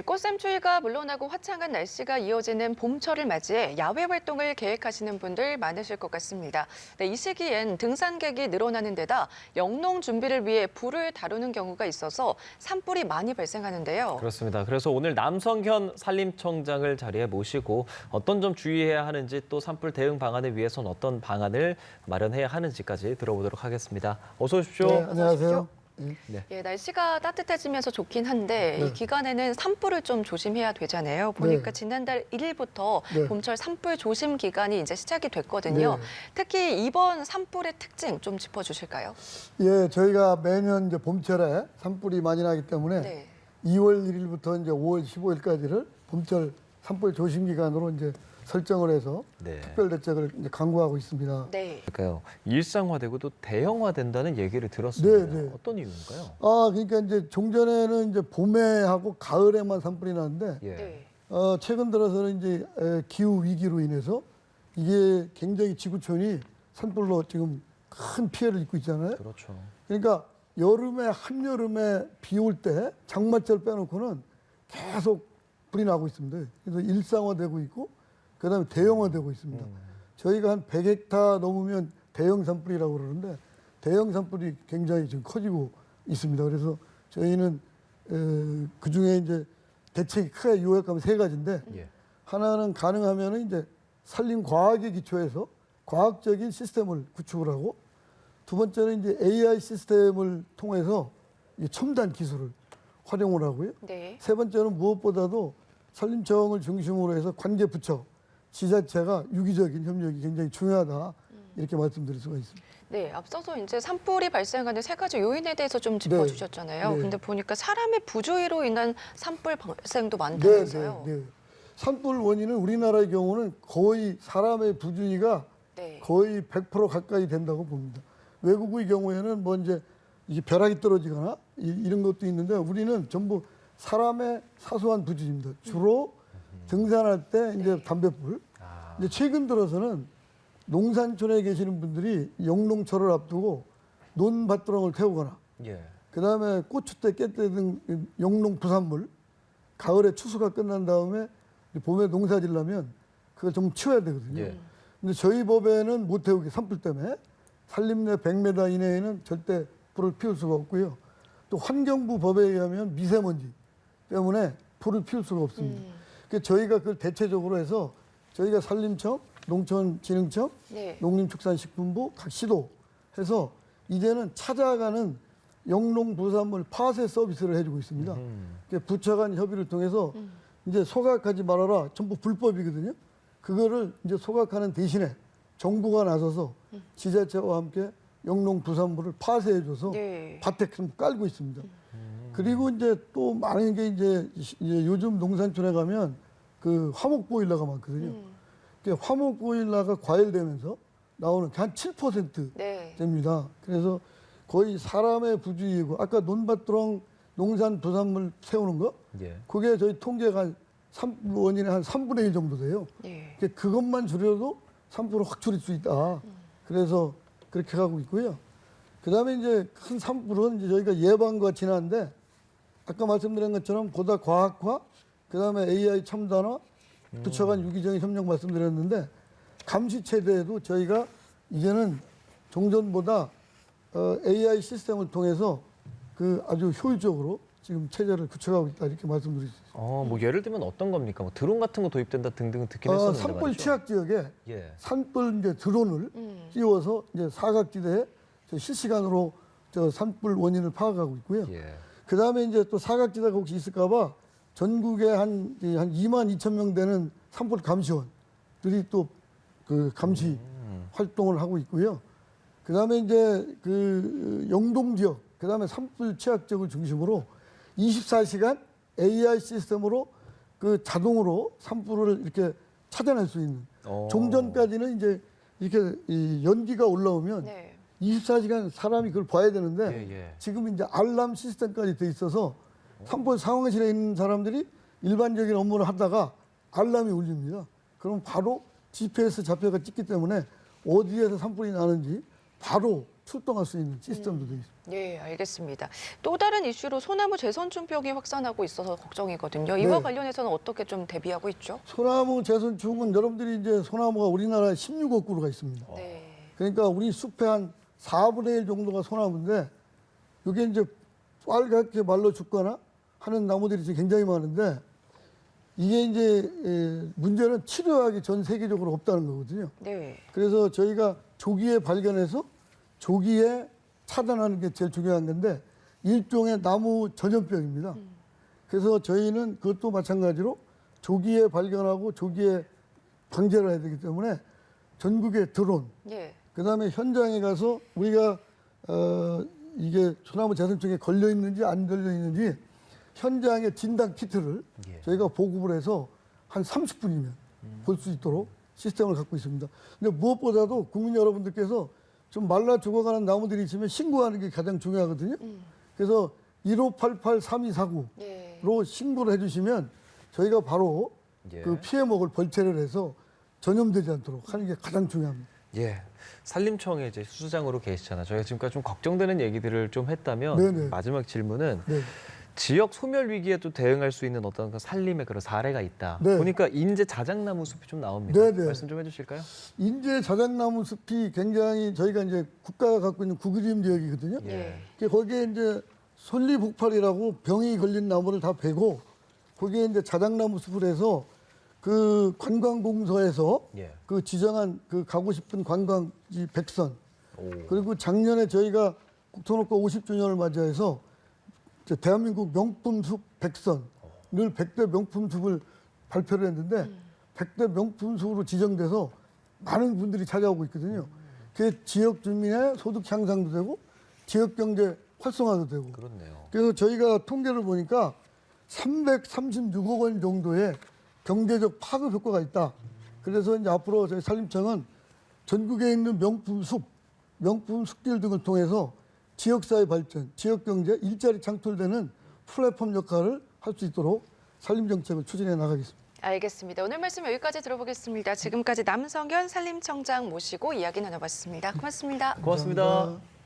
꽃샘추위가 물러나고 화창한 날씨가 이어지는 봄철을 맞이해 야외 활동을 계획하시는 분들 많으실 것 같습니다. 이 시기엔 등산객이 늘어나는 데다 영농 준비를 위해 불을 다루는 경우가 있어서 산불이 많이 발생하는데요. 그렇습니다. 그래서 오늘 남성현 산림청장을 자리에 모시고 어떤 점 주의해야 하는지 또 산불 대응 방안을 위해서는 어떤 방안을 마련해야 하는지까지 들어보도록 하겠습니다. 어서 오십시오. 네, 안녕하세요. 예, 날씨가 따뜻해지면서 좋긴 한데 네. 이 기간에는 산불을 좀 조심해야 되잖아요. 보니까 네. 지난달 1일부터 네. 봄철 산불 조심 기간이 이제 시작이 됐거든요. 네. 특히 이번 산불의 특징 좀 짚어주실까요? 예, 저희가 매년 이제 봄철에 산불이 많이 나기 때문에 네. 2월 1일부터 이제 5월 15일까지를 봄철 산불 조심 기간으로 이제 설정을 해서 네. 특별 대책을 이제 강구하고 있습니다. 네. 그러니까요. 일상화되고 또 대형화된다는 얘기를 들었습니다. 네, 네. 어떤 이유인가요? 그러니까 이제 종전에는 이제 봄에 하고 가을에만 산불이 나는데 예. 네. 최근 들어서는 이제 기후 위기로 인해서 이게 굉장히 지구촌이 산불로 지금 큰 피해를 입고 있잖아요. 그렇죠. 그러니까 여름에 한여름에 비 올 때 장마철 빼놓고는 계속 불이 나고 있습니다. 그래서 일상화되고 있고 그다음에 대형화되고 있습니다. 저희가 한 100헥타 넘으면 대형 산불이라고 그러는데 대형 산불이 굉장히 지금 커지고 있습니다. 그래서 저희는 그 중에 이제 대책이 크게 요약하면 세 가지인데 예. 하나는 가능하면은 이제 산림 과학에 기초해서 과학적인 시스템을 구축을 하고 두 번째는 이제 AI 시스템을 통해서 이 첨단 기술을 활용을 하고요. 네. 세 번째는 무엇보다도 산림청을 중심으로 해서 관계 부처, 지자체가 유기적인 협력이 굉장히 중요하다 이렇게 말씀드릴 수가 있습니다. 네, 앞서서 이제 산불이 발생하는 세 가지 요인에 대해서 좀 짚어주셨잖아요. 네. 근데 보니까 사람의 부주의로 인한 산불 발생도 네, 많다면서요. 네, 네. 산불 원인은 우리나라의 경우는 거의 사람의 부주의가 네. 거의 100% 가까이 된다고 봅니다. 외국의 경우에는 뭐 이제 이게 벼락이 떨어지거나 이런 것도 있는데 우리는 전부 사람의 사소한 부주의입니다. 주로 등산할 때 이제 담뱃불. 이제 최근 들어서는 농산촌에 계시는 분들이 영농철을 앞두고 논밭두렁을 태우거나 예. 그다음에 고추대, 깻대 등 영농 부산물 가을에 추수가 끝난 다음에 봄에 농사 지려면 그걸 좀 치워야 되거든요. 예. 근데 저희 법에는 못 태우게 산불 때문에 산림 내 100m 이내에는 절대 불을 피울 수가 없고요. 또 환경부 법에 의하면 미세먼지 때문에 불을 피울 수가 없습니다. 그래서 저희가 그걸 대체적으로 해서 저희가 산림청, 농촌진흥청, 네. 농림축산식품부, 각 시도 해서 이제는 찾아가는 영농부산물 파쇄 서비스를 해주고 있습니다. 부처 간 협의를 통해서 이제 소각하지 말아라 전부 불법이거든요. 그거를 이제 소각하는 대신에 정부가 나서서 지자체와 함께 영농부산물을 파쇄해줘서 네. 밭에 좀 깔고 있습니다. 그리고 이제 또 많은 게 이제 요즘 농산촌에 가면 그 화목 보일러가 많거든요. 그 화목 보일러가 과열되면서 나오는 게 한 7% 네. 됩니다. 그래서 거의 사람의 부주의고 아까 논밭두렁 농산 부산물 세우는 거 예. 그게 저희 통계가 원인의 한 3분의 1 정도 돼요. 네. 그것만 줄여도 산불을 확 줄일 수 있다. 그래서 그렇게 가고 있고요. 그다음에 이제 큰 산불은 이제 저희가 예방과 진화인데 아까 말씀드린 것처럼 보다 과학화, 그다음에 AI 첨단화, 부처 간 유기적인 협력 말씀드렸는데 감시 체제에도 저희가 이제는 종전보다 AI 시스템을 통해서 그 아주 효율적으로 지금 체제를 구축하고 있다 이렇게 말씀드릴 수 있습니다. 뭐 예를 들면 어떤 겁니까? 뭐 드론 같은 거 도입된다 등등 듣긴 했었는데 산불 말이죠. 취약 지역에 예. 산불 이제 드론을 띄워서 이제 사각지대에 실시간으로 저 산불 원인을 파악하고 있고요. 예. 그 다음에 이제 또 사각지대가 혹시 있을까봐 전국에 한 2만 2천 명 되는 산불 감시원들이 또 그 감시 활동을 하고 있고요. 그 다음에 이제 그 영동 지역, 그 다음에 산불 취약 지역을 중심으로 24시간 AI 시스템으로 그 자동으로 산불을 이렇게 찾아낼 수 있는. 종전까지는 이제 이렇게 이 연기가 올라오면 네. 24시간 사람이 그걸 봐야 되는데 예, 예. 지금 이제 알람 시스템까지 돼 있어서 산불 상황실에 있는 사람들이 일반적인 업무를 하다가 알람이 울립니다. 그럼 바로 GPS 좌표가 찍기 때문에 어디에서 산불이 나는지 바로 출동할 수 있는 시스템도 되어 있습니다. 네, 알겠습니다. 또 다른 이슈로 소나무 재선충병이 확산하고 있어서 걱정이거든요. 이와 네. 관련해서는 어떻게 좀 대비하고 있죠? 소나무 재선충은 여러분들이 이제 소나무가 우리나라에 16억 그루가 있습니다. 네. 그러니까 우리 숲의 한 4분의 1 정도가 소나무인데 이게 이제 빨갛게 말라 죽거나 하는 나무들이 지금 굉장히 많은데 이게 이제 문제는 치료약이 전 세계적으로 없다는 거거든요. 네. 그래서 저희가 조기에 발견해서 조기에 차단하는 게 제일 중요한 건데 일종의 나무 전염병입니다. 그래서 저희는 그것도 마찬가지로 조기에 발견하고 조기에 방제를 해야 되기 때문에 전국에 드론, 예. 그다음에 현장에 가서 우리가 이게 소나무 재선충에 걸려 있는지 안 걸려 있는지 현장의 진단 키트를 저희가 보급을 해서 한 30분이면 볼 수 있도록 시스템을 갖고 있습니다. 근데 무엇보다도 국민 여러분들께서 좀 말라 죽어가는 나무들이 있으면 신고하는 게 가장 중요하거든요. 그래서 1588-3249로 예. 신고를 해주시면 저희가 바로 예. 그 피해 목을 벌채를 해서 전염되지 않도록 하는 게 가장 중요합니다. 예. 산림청에 이제 수장으로 계시잖아요. 저희가 지금까지 좀 걱정되는 얘기들을 좀 했다면 네네. 마지막 질문은 네. 지역 소멸 위기에 또 대응할 수 있는 어떤 그 산림의 그런 사례가 있다. 네. 보니까 인제 자작나무 숲이 좀 나옵니다. 네네. 말씀 좀 해주실까요? 인제 자작나무 숲이 굉장히 저희가 이제 국가가 갖고 있는 구그림 지역이거든요. 예. 거기에 이제 솔리폭발이라고 병이 걸린 나무를 다 베고 거기에 이제 자작나무 숲을 해서 그 관광공서에서 예. 그 지정한 그 가고 싶은 관광지 100선 오. 그리고 작년에 저희가 국토농가 50주년을 맞이해서 이제 대한민국 명품 숲 100선을 100대 명품 숲을 발표를 했는데 100대 명품 숲으로 지정돼서 많은 분들이 찾아오고 있거든요. 그게 지역 주민의 소득 향상도 되고 지역 경제 활성화도 되고. 그렇네요. 그래서 저희가 통계를 보니까 336억 원 정도의 경제적 파급 효과가 있다. 그래서 이제 앞으로 저희 산림청은 전국에 있는 명품 숲, 명품 숲길 등을 통해서 지역사회 발전, 지역경제, 일자리 창출되는 플랫폼 역할을 할 수 있도록 산림정책을 추진해 나가겠습니다. 알겠습니다. 오늘 말씀 여기까지 들어보겠습니다. 지금까지 남성현 산림청장 모시고 이야기 나눠봤습니다. 고맙습니다. 고맙습니다. 감사합니다.